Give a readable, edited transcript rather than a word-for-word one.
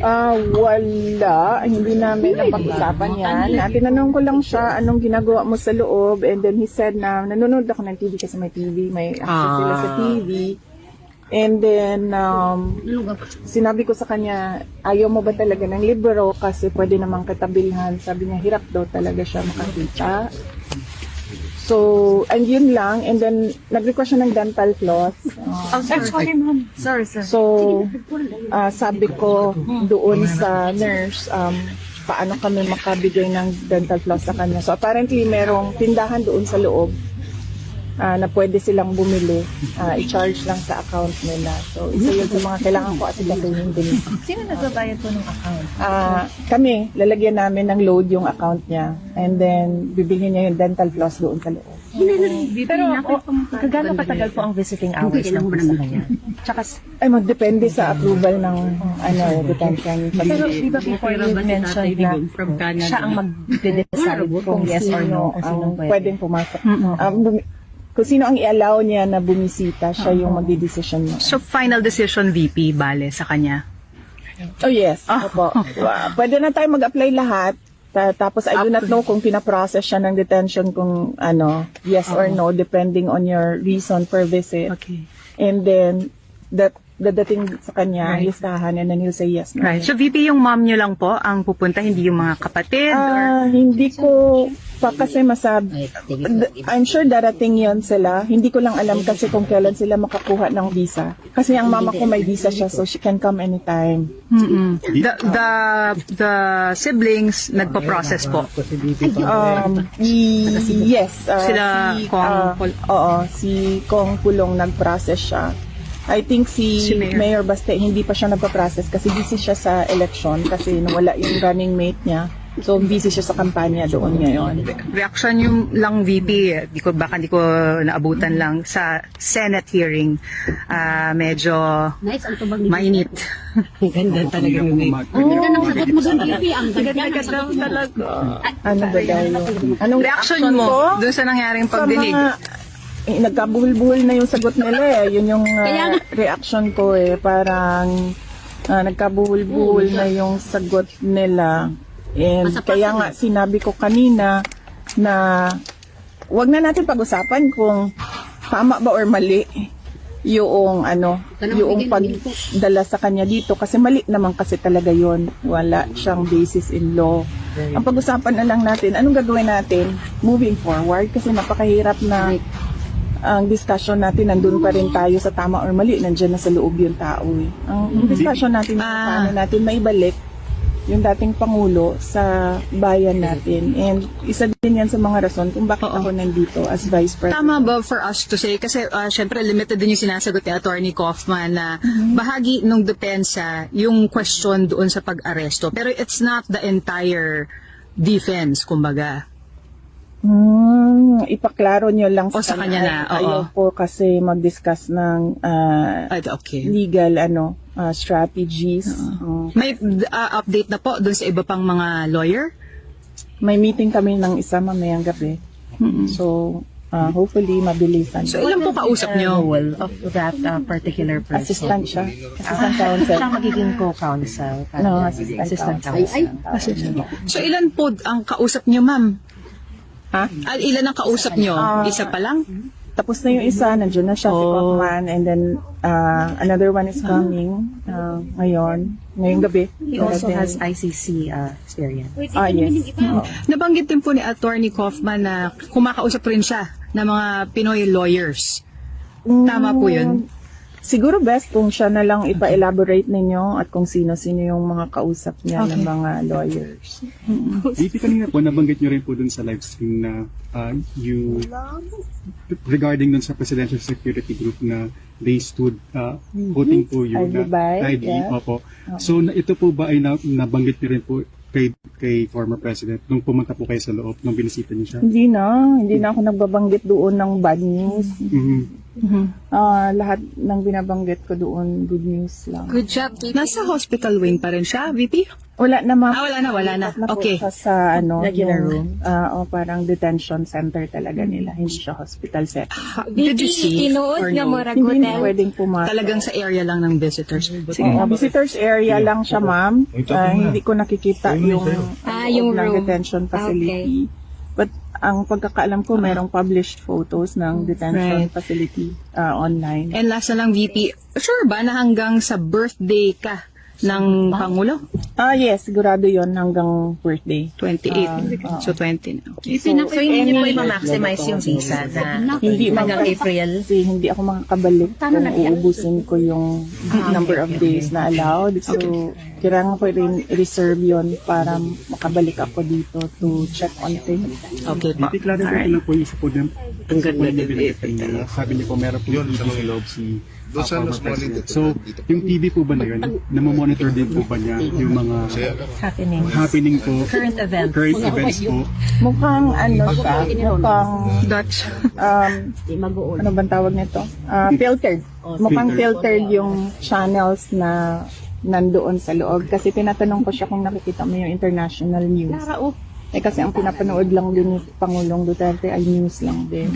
Wala. Hindi namin napag-usapan yan. Tinanong ko lang siya anong ginagawa mo sa loob, and then he said na nanonood ako ng TV kasi may TV, may access sila sa TV. And then, sinabi ko sa kanya, ayaw mo ba talaga ng libro kasi pwede namang katabilhan. Sabi niya, hirap daw talaga siya makakita. So, and yun lang. And then, nag-request siya ng dental floss. Sorry, ma'am. Sorry, sir. So, sabi ko doon sa nurse, paano kami makabigay ng dental floss sa kanya. So, apparently, merong tindahan doon sa loob na pwede silang bumili. I-charge lang sa account nila. So, isa yun sa mga kailangan ko asikasuhin din. Sino nagbabayad po ng account? Kami, lalagyan namin ng load yung account niya. And then, bibilhin niya yung dental floss doon sa loob. Pero, kagano katagal po ang visiting hours ng po sa kanya? Tsaka, Ay, magdepende sa approval ng detention. pero di ba before you mentioned na siya ang mag-decide kung yes or no, kung sino pwede? Pwedeng pumasok. Kung sino ang i-allow niya na bumisita, siya yung magdi-decision niya. So, final decision, VP, bale, sa kanya? Oh yes, opo. Pwede na tayo mag-apply lahat. Tapos I do not know kung pinaprocess siya ng detention kung yes or no, depending on your reason per visit. Okay. And then, dadating sa kanya, listahan, and then he'll say yes. No. Right. So, VP, yung mom nyo lang po ang pupunta, hindi yung mga kapatid? Hindi ko pa kasi masabi. I'm sure darating yon sila. Hindi ko lang alam kasi kung kailan sila makakuha ng visa. Kasi ang mama ko may visa siya, so she can come anytime. The siblings nagpo-process po? Yes. Sila si Kong Pulong nag-process siya. I think si Mayor Baste hindi pa siya nagpa-process kasi busy siya sa election kasi nawala yung running mate niya. So busy siya sa kampanya doon ngayon. Reaction yung lang, VP, baka hindi ko naabutan lang sa Senate hearing. Medyo mainit. Ganda talaga yung Ganda ng sagot mo doon, VP. Ang ganda talaga. Ano ba dahil? Anong Reaction mo doon sa nangyaring pagdinig? Nagkabuhol-buhol na yung sagot nila eh. Yun yung reaction ko eh. Parang nagkabuhol-buhol na yung sagot nila. And kaya nga sinabi ko kanina na wag na natin pag-usapan kung tama ba or mali yung yung pagdala sa kanya dito kasi mali naman kasi talaga yon, wala siyang basis in law. Ang pag-usapan na lang natin anong gagawin natin moving forward kasi napakahirap na ang discussion natin nandun pa rin tayo sa tama or mali, nandiyan na sa loob yung tao eh. Ang discussion natin paano natin maibalik yung dating Pangulo sa bayan natin. And isa din yan sa mga rason kung bakit ako nandito as Vice President. Tama ba for us to say, kasi syempre limited din yung sinasagot ni Attorney Kaufman na bahagi ng depensa yung question doon sa pag-aresto. Pero it's not the entire defense, kumbaga. Ipaklaro nyo lang sa kanya na. Ayaw po kasi mag-discuss ng legal strategies. May update na po dun sa iba pang mga lawyer? May meeting kami ng isa mamayang gabi. So, hopefully mabilisan. So, ilan po kausap nyo? Role of that particular person? Assistant siya. Assistant counsel. Siya magiging co-counsel? No, assistant counsel. So, ilan po ang kausap nyo, ma'am? Ha? Ilan ang kausap nyo? Isa pa lang? Tapos na yung isa, nandiyan na siya si Kaufman, and then another one is coming ngayong gabi. He also has ICC experience. Yes. Nabanggit din po ni Attorney Kaufman na kumakausap rin siya ng mga Pinoy lawyers. Tama po yun? Siguro best kung siya na lang ipa-elaborate ninyo at kung sino-sino yung mga kausap niya ng mga lawyers. VP, kanina po, nabanggit nyo rin po dun sa live stream na regarding dun sa Presidential Security Group na they stood voting po you na ID. Opo. So, ito po ba ay nabanggit nyo rin po kay former President nung pumunta po kayo sa loob, nung binisita niyo siya? Hindi na ako nagbabanggit doon ng bad news. Lahat ng binabanggit ko doon, good news lang. Good job. Nasa hospital wing pa rin siya, VP? Wala na ma'am. Wala na. Lipat po Okay. siya sa Regular yung, parang detention center talaga nila. Hindi siya hospital setting. Did you see? Tinuod Or nga no? murag Hindi na hotel. pwedeng pumasok. Talagang sa area lang ng visitors. Sige. Visitors area lang siya, ma'am. Hindi ko nakikita yung yung loob ng room. detention facility. But ang pagkakaalam ko, merong published photos ng detention Right. facility online. And last na lang, VP, sure ba na hanggang sa birthday ka ng Pangulo? Yes, sigurado yon hanggang birthday. 28. So 20 na. Okay. So, hindi niyo po i-maximize yung visa na Hindi hanggang ma'am, April? kasi hindi ako makakabalik kung uubusin ko yung number of days na allowed. So, kailangan ko rin reserve yon para makabalik ako dito to check on things. Okay po. Declare ko lang po yung isa po din. Sabi niyo po meron po yung TV sa loob si former president. So, yung TV po ba na yun, namomonitor din po ba niya yung mga happening po, Current events. current events po? Mukhang siya, mukhang Dutch. ano bang tawag nito? Filtered. Mukhang filtered yung channels na nandoon sa loob. Kasi tinatanong ko siya kung nakikita mo yung international news. Kasi ang pinapanood lang din ni Pangulong Duterte ay news lang din.